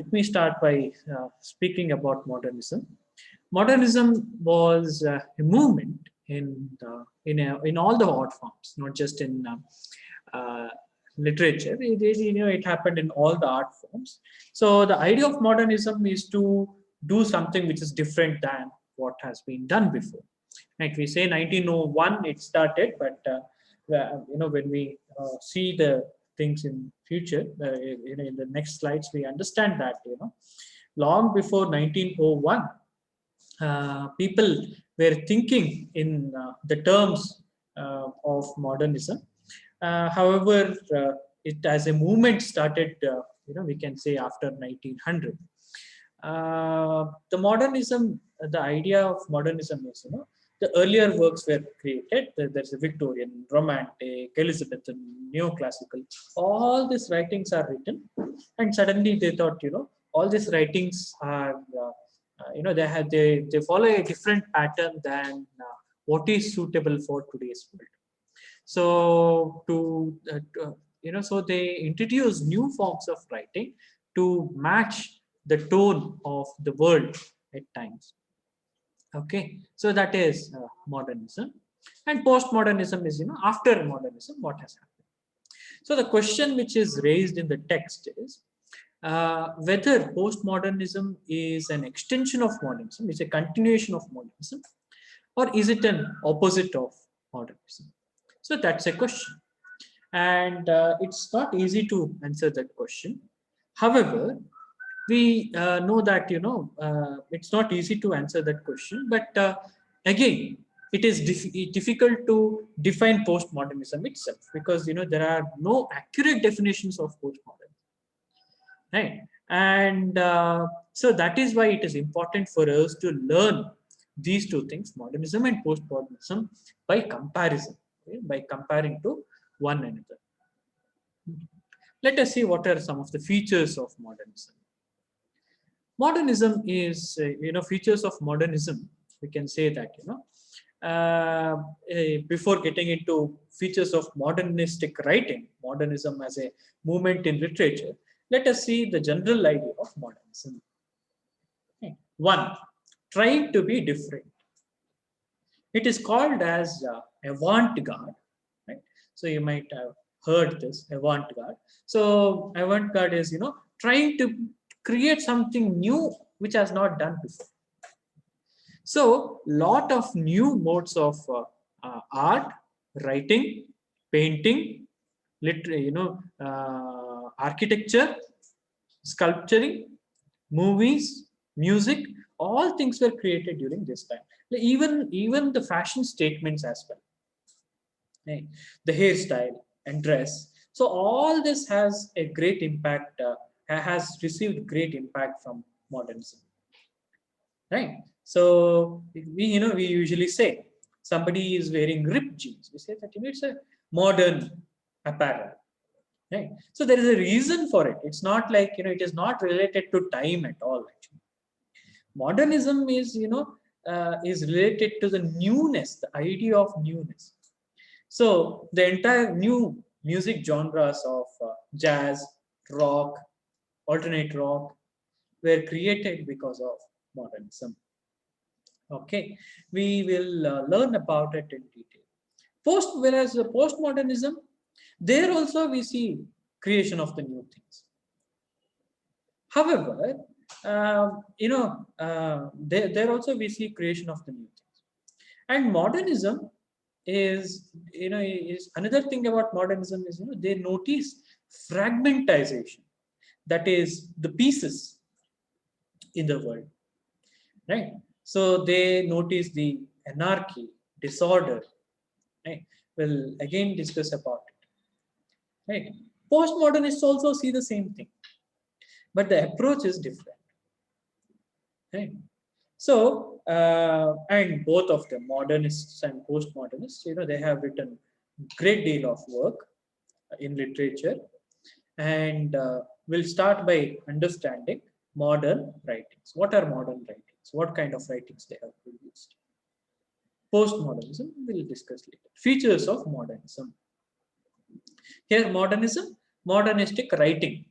Let me start by speaking about modernism. Modernism was a movement in all the art forms, not just in literature. It happened in all the art forms. So the idea of modernism is to do something which is different than what has been done before. Like we say, 1901 it started, but when we see the things in future, in the next slides, we understand that long before 1901, people were thinking in the terms of modernism. However, it as a movement started, we can say after 1900. The modernism, the idea of modernism is, the earlier works were created. There's a Victorian, Romantic, Elizabethan, Neoclassical. All these writings are written, and suddenly they thought, all these writings are, they follow a different pattern than what is suitable for today's world. So so they introduce new forms of writing to match the tone of the world at times. Okay, so that is modernism, and postmodernism is after modernism what has happened. So the question which is raised in the text is whether postmodernism is an extension of modernism, is a continuation of modernism, or is it an opposite of modernism? So that's a question, and it's not easy to answer that question. However, we know that it's not easy to answer that question, but again, it is difficult to define postmodernism itself, because there are no accurate definitions of postmodernism, right? And so that is why it is important for us to learn these two things, modernism and postmodernism, by comparison, okay? By comparing to one another. Let us see what are some of the features of modernism. Modernism is, features of modernism. We can say that, before getting into features of modernistic writing, modernism as a movement in literature, let us see the general idea of modernism. Okay. One, trying to be different. It is called as avant-garde, right? So you might have heard this, avant-garde. So avant-garde is, trying to create something new which has not done before. So lot of new modes of art, writing, painting, architecture, sculpturing, movies, music, all things were created during this time. Even the fashion statements as well, right? The hairstyle and dress. So all this has a great impact, has received great impact from modernism, right? So we usually say somebody is wearing ripped jeans. We say that it's a modern apparel, right? So there is a reason for it. It's not like it is not related to time at all. Actually, modernism is is related to the newness, the idea of newness. So the entire new music genres of jazz, rock, alternate rock were created because of modernism. Okay, we will learn about it in detail. Whereas the postmodernism, there also we see creation of the new things. However, there also we see creation of the new things. And modernism is, is another thing about modernism is, they notice fragmentization, that is the pieces in the world, right? So they notice the anarchy, disorder, right? We'll again discuss about it, right? Postmodernists also see the same thing, but the approach is different, right? So, and both of them, modernists and postmodernists, they have written great deal of work in literature, and we'll start by understanding modern writings. What are modern writings? What kind of writings they have produced? Postmodernism we'll discuss later. Features of modernism. Here, modernism, modernistic writing.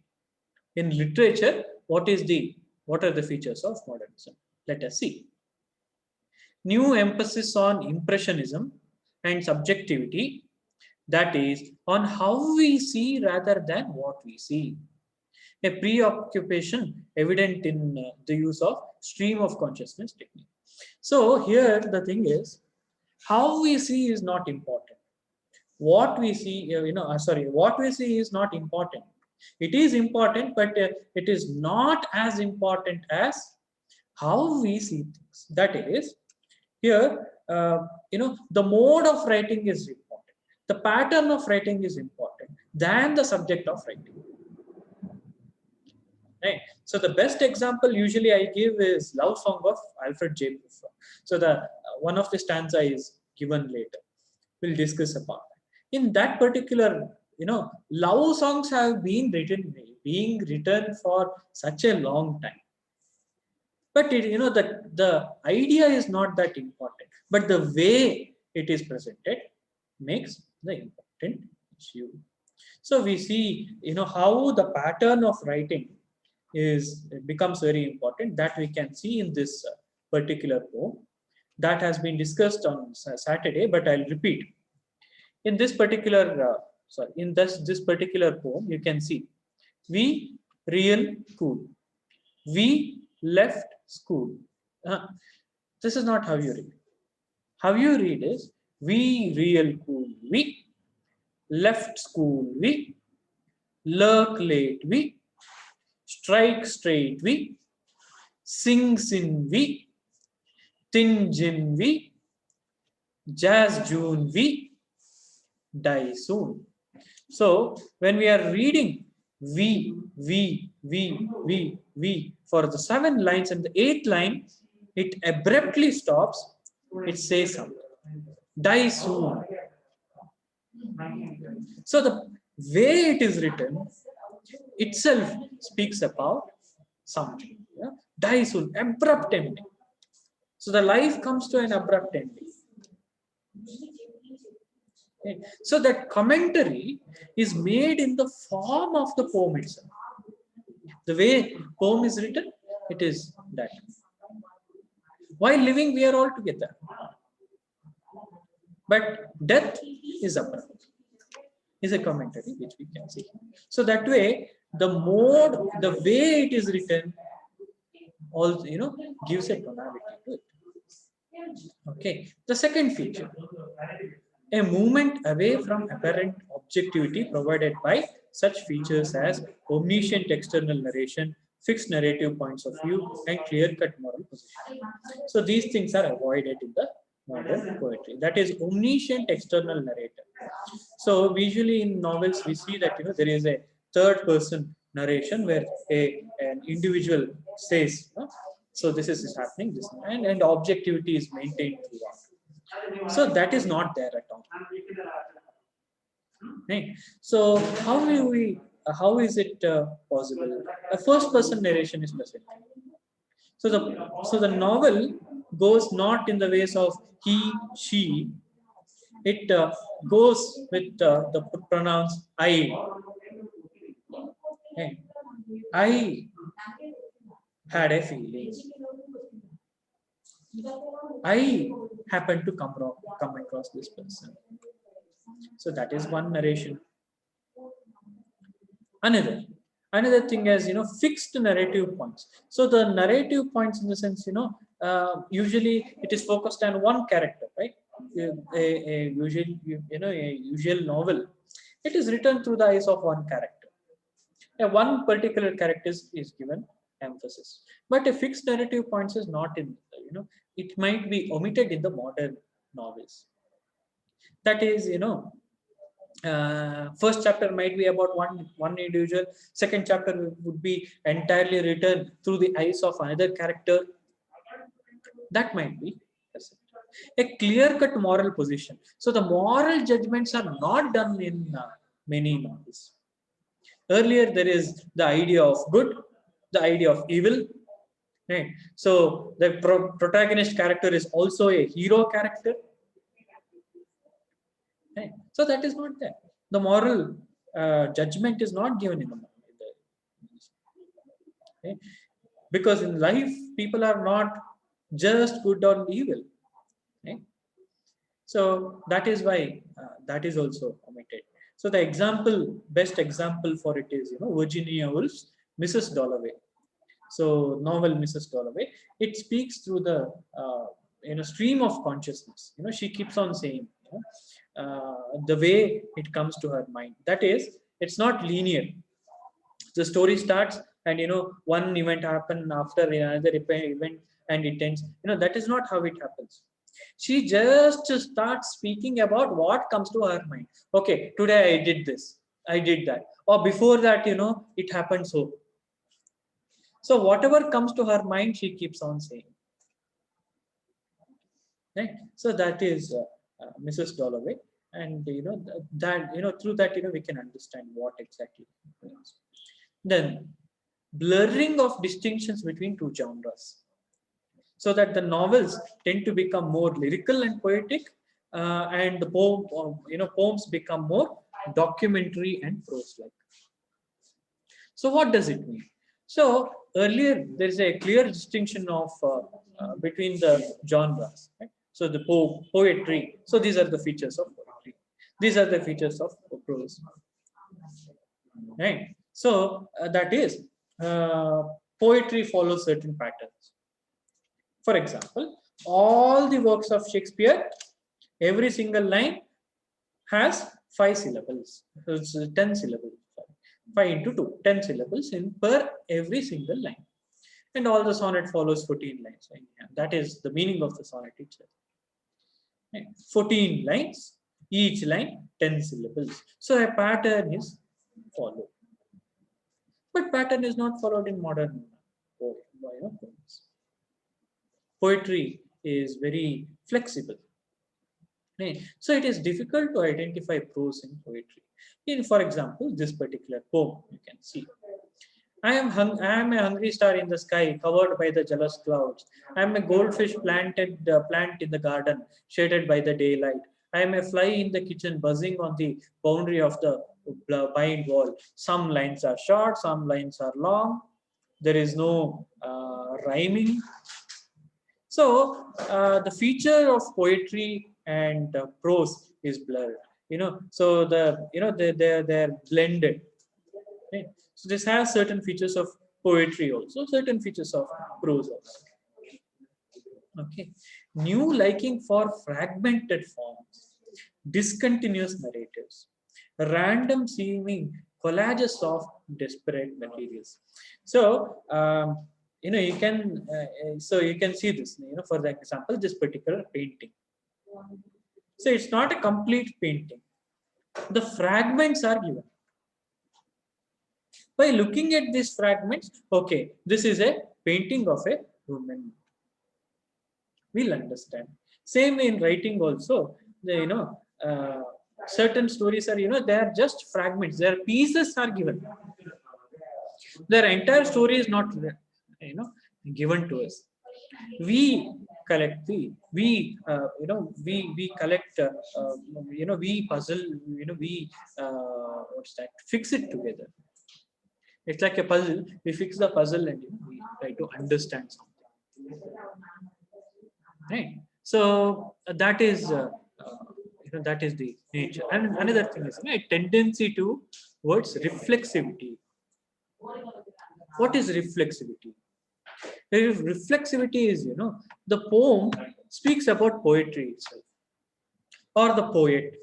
In literature, what are the features of modernism? Let us see. New emphasis on impressionism and subjectivity, that is, on how we see rather than what we see. A preoccupation evident in the use of stream of consciousness technique. So here the thing is, how we see is not important. What we see, what we see is not important. It is important, but it is not as important as how we see things. That is, here, the mode of writing is important. The pattern of writing is important than the subject of writing. Right. So the best example usually I give is Love Song of Alfred J. Puffer. So the one of the stanza is given later. We'll discuss about that. In that particular, love songs have been being written for such a long time. But the idea is not that important. But the way it is presented makes the important issue. So we see, how the pattern of writing becomes very important. That we can see in this particular poem that has been discussed on Saturday. But I'll repeat. In this particular, this particular poem, you can see, we real cool. We left school. This is not how you read. How you read is, we real cool. We left school. We lurk late. We strike straight. We sing sin. We thin gin. We jazz June. We die soon. So when we are reading we for the 7 lines, and the 8th line, it abruptly stops. It says something. Die soon. So the way it is written itself speaks about something. Yeah? Die soon, abrupt ending. So the life comes to an abrupt ending. Okay. So that commentary is made in the form of the poem itself. The way poem is written, it is that. While living, we are all together. But death is abrupt. Is a commentary which we can see. So that way, the way it is written, also gives a tonality to it. Okay. The second feature, a movement away from apparent objectivity provided by such features as omniscient external narration, fixed narrative points of view, and clear-cut moral position. So these things are avoided in the modern poetry. That is omniscient external narrator. So usually in novels we see that there is a third-person narration where an individual says, so this is happening, this and objectivity is maintained throughout. So that is not there at all. Right. So how is it possible? A first-person narration is present. So the novel goes not in the ways of he, she. It goes with the pronouns I. Okay. I had a feeling. I happened to come across this person. So that is one narration. Another thing is fixed narrative points. So the narrative points, in the sense, usually it is focused on one character, right? A usual novel, it is written through the eyes of one character. One particular character is given emphasis, but a fixed narrative points is not in. It might be omitted in the modern novels. That is, first chapter might be about one individual. Second chapter would be entirely written through the eyes of another character. That might be a clear-cut moral position. So the moral judgments are not done in many novels. Earlier, there is the idea of good, the idea of evil. Right? So the protagonist character is also a hero character. Right? So that is not there. The moral judgment is not given in the movie. Okay? Because in life, people are not just good or evil. Okay? So that is why that is also omitted. So the best example for it is, Virginia Woolf's Mrs. Dalloway. So novel Mrs. Dalloway, it speaks through the stream of consciousness. She keeps on saying, the way it comes to her mind. That is, it's not linear. The story starts, and one event happen after another event, and it ends. That is not how it happens. She just starts speaking about what comes to her mind. Okay, today I did this, I did that, or before that, it happened so. So whatever comes to her mind, she keeps on saying. Right. So that is Mrs. Dalloway, and that through that we can understand what exactly means. Then blurring of distinctions between two genres, so that the novels tend to become more lyrical and poetic, and the poems become more documentary and prose-like. So what does it mean? So earlier there is a clear distinction of between the genres. Right? So the poetry. So these are the features of poetry. These are the features of prose. Right. So that is poetry follows certain patterns. For example, all the works of Shakespeare, every single line has 5 syllables. So it's 10 syllables. 5 into 2, 10 syllables in per every single line. And all the sonnet follows 14 lines. That is the meaning of the sonnet itself. 14 lines, each line 10 syllables. So a pattern is followed. But pattern is not followed in modern poems. Poetry is very flexible. Right? So it is difficult to identify prose in poetry. For example, this particular poem, you can see. I am a hungry star in the sky, covered by the jealous clouds. I am a goldfish plant in the garden, shaded by the daylight. I am a fly in the kitchen, buzzing on the boundary of the blind wall. Some lines are short, some lines are long. There is no rhyming. So the feature of poetry and prose is blurred. So they're blended. Right? So this has certain features of poetry also, certain features of prose also. Okay. New liking for fragmented forms, discontinuous narratives, random seeming collages of disparate materials. So you can see this. For the example, this particular painting. So it's not a complete painting. The fragments are given. By looking at these fragments, okay, this is a painting of a woman. We'll understand. Same in writing also. Certain stories are, they are just fragments. Their pieces are given. Their entire story is not, given to us. We collect we collect, we puzzle, what's that? Fix it together. It's like a puzzle. We fix the puzzle and we try to understand something. Right. So that is the nature. And another thing is a tendency towards reflexivity. What is reflexivity? Reflexivity is the poem speaks about poetry itself or the poet.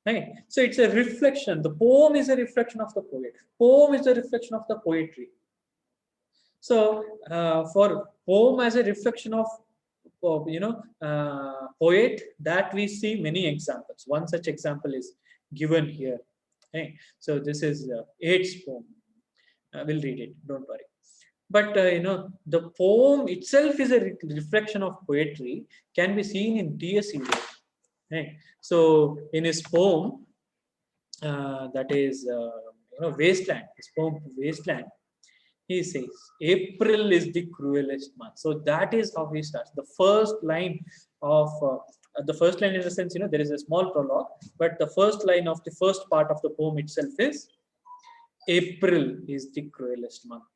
Right. So it's a reflection. The poem is a reflection of the poet. Poem is a reflection of the poetry. So for poem as a reflection of poet, that we see many examples. One such example is given here. Okay. So this is Yeats' poem. We'll read it. Don't worry. But the poem itself is a reflection of poetry. Can be seen in T.S. Eliot. Right. So in his poem, that is Wasteland. His poem Wasteland. He says, April is the cruelest month. So that is how he starts. The first line in the sense, there is a small prologue, but the first line of the first part of the poem itself is, April is the cruelest month.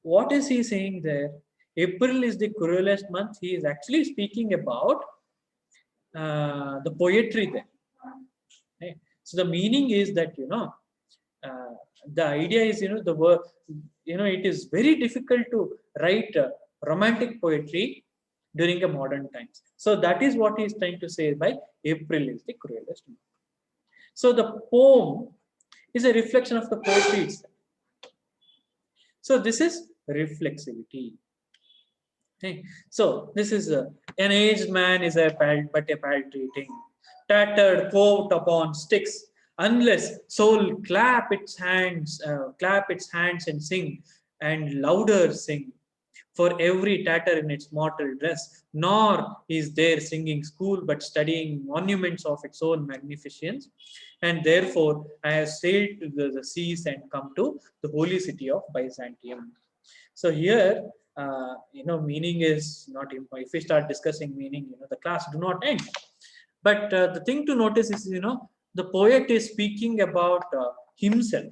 What is he saying there? April is the cruelest month. He is actually speaking about the poetry there. Okay? So the meaning is that, uh, the idea is, the word, it is very difficult to write romantic poetry during a modern times. So that is what he is trying to say by April is the cruelest month. So the poem is a reflection of the poetry itself. So this is reflexivity. Okay. So this is an aged man is but a palpitating, tattered coat upon sticks. Unless soul clap its hands and sing, and louder sing. For every tatter in its mortal dress, nor is there singing school, but studying monuments of its own magnificence. And therefore, I have sailed to the seas and come to the holy city of Byzantium. So here, meaning is not important. If we start discussing meaning, the class do not end. But the thing to notice is, the poet is speaking about himself.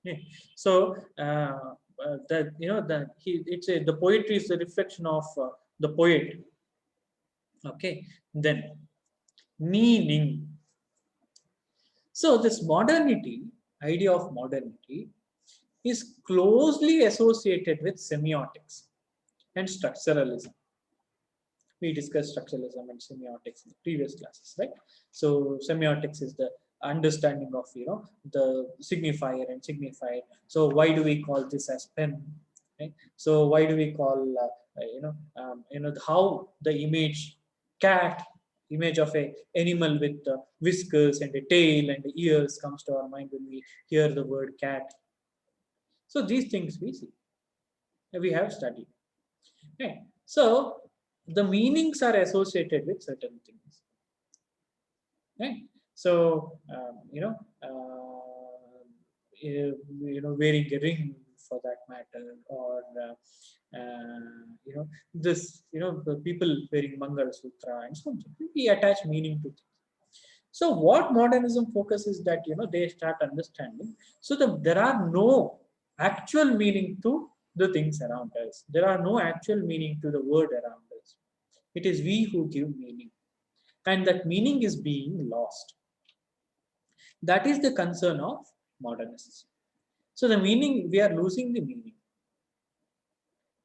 Okay. So that that the poetry is a reflection of the poet. Okay. Then meaning. So this modernity, idea of modernity, is closely associated with semiotics and structuralism. We discussed structuralism and semiotics in the previous classes, right? So semiotics is the understanding of the signifier and signified. So why do we call this as pen? Right? So why do we call how the cat image of a animal with whiskers and a tail and ears comes to our mind when we hear the word cat. So these things we have studied. Okay. So the meanings are associated with certain things. Okay. So wearing a ring for that matter, or the people wearing Mangal Sutra and so on. We attach meaning to things. So what modernism focuses that they start understanding. So there are no actual meaning to the things around us. There are no actual meaning to the word around us. It is we who give meaning, and that meaning is being lost. That is the concern of modernists. So the meaning, we are losing the meaning,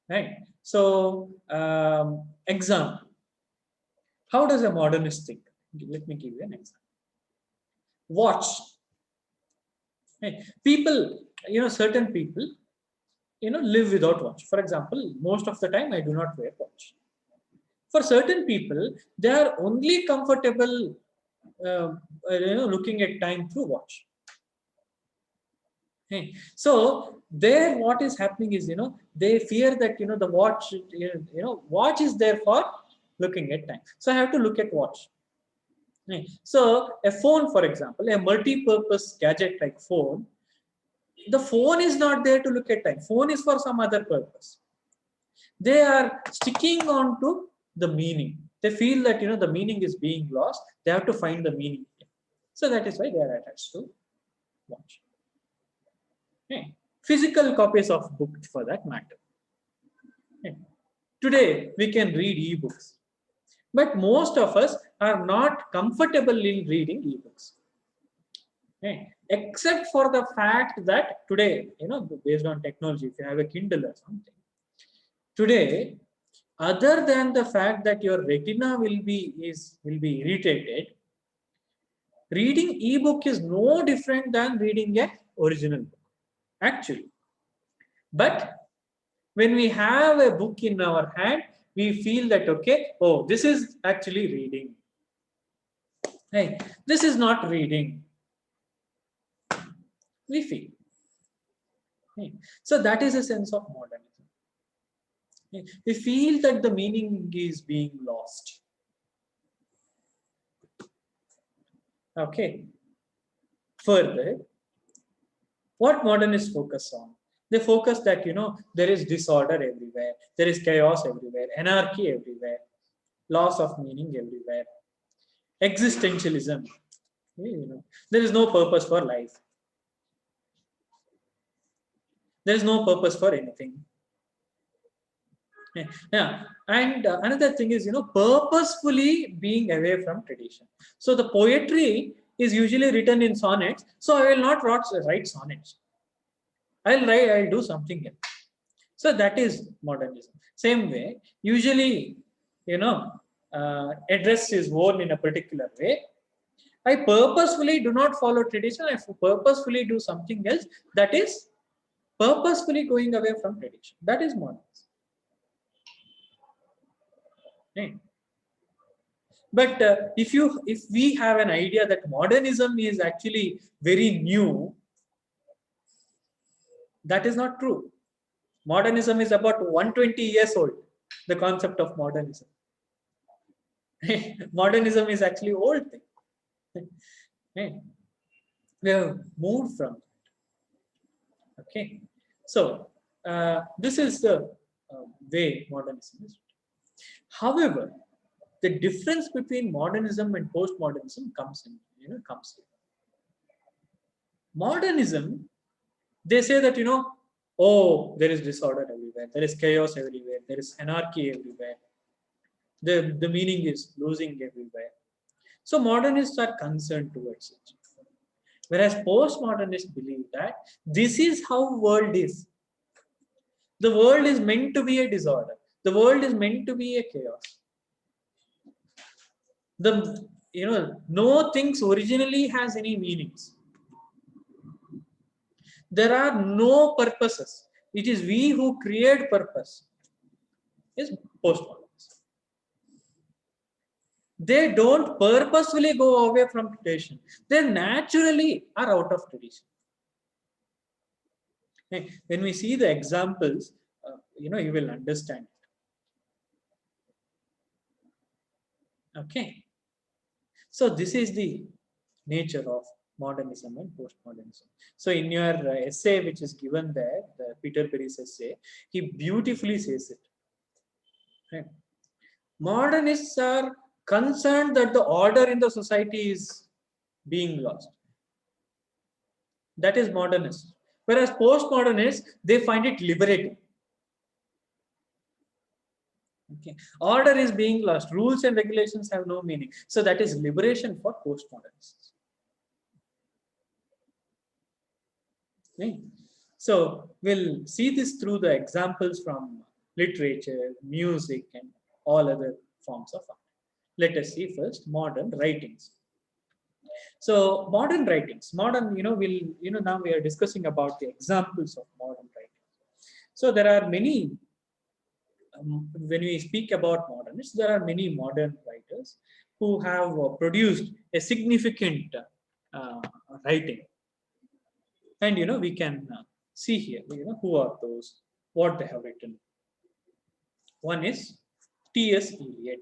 right? So example, how does a modernist think? Let me give you an example. Watch. Right? People, certain people, live without watch. For example, most of the time I do not wear watch. For certain people, they are only comfortable, looking at time through watch. Okay. So there, what is happening is, they fear that the watch, watch is there for looking at time. So I have to look at watch. Okay. So a phone, for example, a multi-purpose gadget like phone, the phone is not there to look at time. Phone is for some other purpose. They are sticking on to the meaning. They feel that the meaning is being lost. They have to find the meaning. So that is why they are attached to watch. Okay. Physical copies of books for that matter. Okay. Today we can read e-books, but most of us are not comfortable in reading e-books. Okay. Except for the fact that today, based on technology, if you have a Kindle or something, today, other than the fact that your retina will be irritated, reading ebook is no different than reading a original book, actually. But when we have a book in our hand, we feel that okay, oh, this is actually reading. Hey, this is not reading. We feel. Hey. So that is a sense of modernism. Hey. We feel that the meaning is being lost. Okay. Further, what modernists focus on? They focus that there is disorder everywhere, there is chaos everywhere, anarchy everywhere, loss of meaning everywhere, existentialism. There is no purpose for life. There is no purpose for anything. Yeah, and another thing is, purposefully being away from tradition. So the poetry is usually written in sonnets, so I will not write sonnets. I'll do something else. So that is modernism. Same way, usually, you know a dress is worn in a particular way. I purposefully do not follow tradition. I purposefully do something else. That is purposefully going away from tradition. That is modernism. Right? But if we have an idea that modernism is actually very new, that is not true. Modernism is about 120 years old. The concept of modernism. Modernism is actually old thing. Right? We have moved from. Okay, so this is the way modernism is. However, the difference between modernism and postmodernism comes in. Comes in. Modernism, they say that oh, there is disorder everywhere, there is chaos everywhere, there is anarchy everywhere. The meaning is losing everywhere. So modernists are concerned towards it. Whereas postmodernists believe that this is how world is. The world is meant to be a disorder. The world is meant to be a chaos. No things originally has any meanings. There are no purposes. It is we who create purpose. Is postmodernism. They don't purposefully go away from tradition. They naturally are out of tradition. When we see the examples, you will understand. Okay. So this is the nature of modernism and postmodernism. So in your essay, which is given there, the Peter Perry's essay, he beautifully says it. Right? Modernists are concerned that the order in the society is being lost. That is modernist. Whereas postmodernists, they find it liberating. Okay. Order is being lost. Rules and regulations have no meaning. So that is liberation for postmodernists. Okay. So we'll see this through the examples from literature, music, and all other forms of art. Let us see first modern writings. So modern writings, now we are discussing about the examples of modern writings. So there are many, when we speak about modernists, there are many modern writers who have produced a significant uh, writing. And, we can see here, who are those, what they have written. One is T.S. Eliot.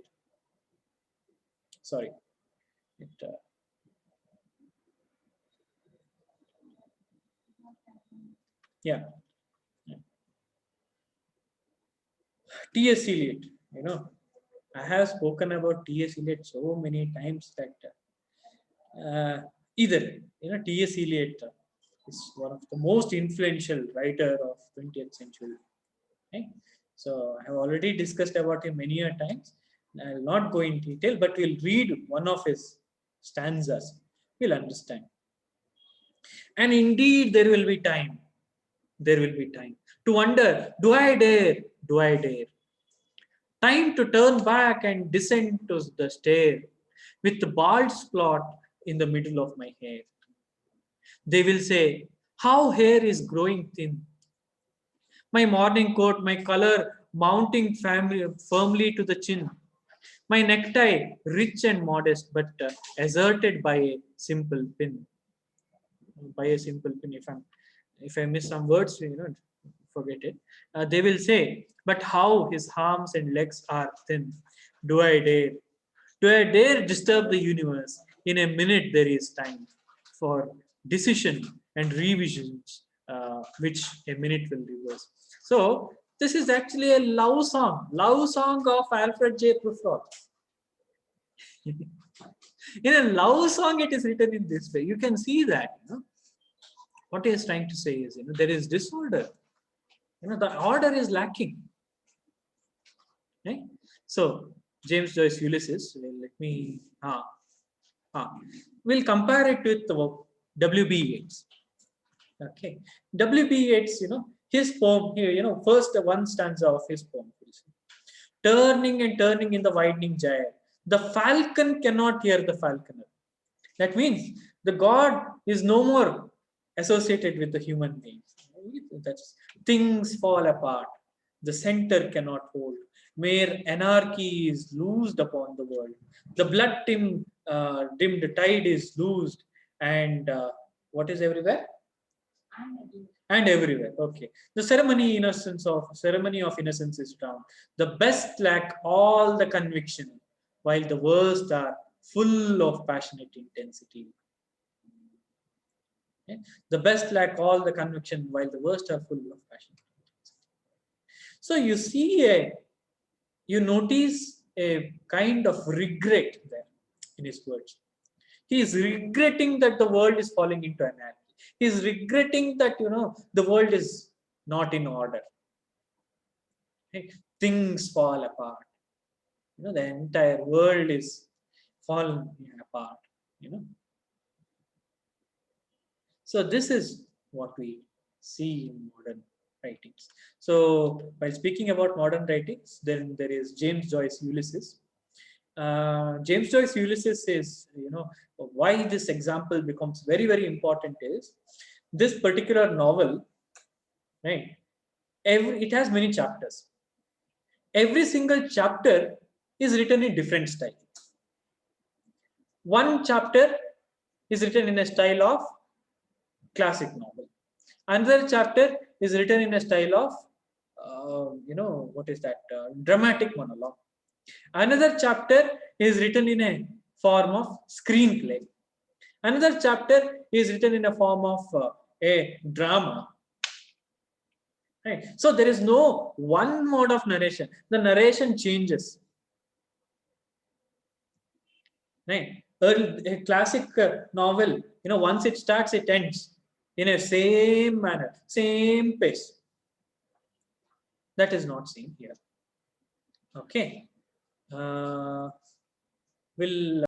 Sorry. Yeah. T.S. Eliot, I have spoken about T.S. Eliot so many times that either, T.S. Eliot is one of the most influential writer of 20th century. Okay? So I have already discussed about him many a times. I will not go in detail, but we'll read one of his stanzas. We'll understand. And indeed, there will be time. There will be time to wonder, do I dare? Do I dare? Time to turn back and descend to the stair with the bald spot in the middle of my hair. They will say, how hair is growing thin. My morning coat, my color mounting firmly to the chin. My necktie, rich and modest, but asserted by a simple pin. By a simple pin, if I miss some words, forget it. They will say, but how his arms and legs are thin. Do I dare? Do I dare disturb the universe? In a minute, there is time for decision and revisions, which a minute will reverse. So, this is actually a love song of Alfred J. Prufrock. In a love song, it is written in this way. You can see that. What he is trying to say is, there is disorder. The order is lacking. Right? So James Joyce Ulysses. Let me. We'll compare it with W.B. Yeats. Okay, W.B. Yeats. His poem here. First one stanza of his poem. Turning and turning in the widening gyre, the falcon cannot hear the falconer. That means the God is no more associated with the human beings. That's, things fall apart. The center cannot hold. Where anarchy is loosed upon the world, the dimmed tide is loosed, and what is everywhere? And everywhere. Okay. The ceremony of innocence is drowned. The best lack all the conviction, while the worst are full of passionate intensity. Okay? The best lack all the conviction, while the worst are full of passionate intensity. So you notice a kind of regret there in his words. He is regretting that the world is falling into anarchy. He is regretting that the world is not in order. Okay? Things fall apart. The entire world is falling apart. So this is what we see in modern writings. So while speaking about modern writings, then there is James Joyce Ulysses. James Joyce Ulysses is, why this example becomes very, very important is this particular novel, right? It has many chapters. Every single chapter is written in different style. One chapter is written in a style of classic novel. Another chapter is written in a style of, what is that? Dramatic monologue. Another chapter is written in a form of screenplay. Another chapter is written in a form of a drama. Right? So there is no one mode of narration. The narration changes. Right? A classic novel, once it starts, it ends in a same manner, same pace. That is not seen here. Okay. We'll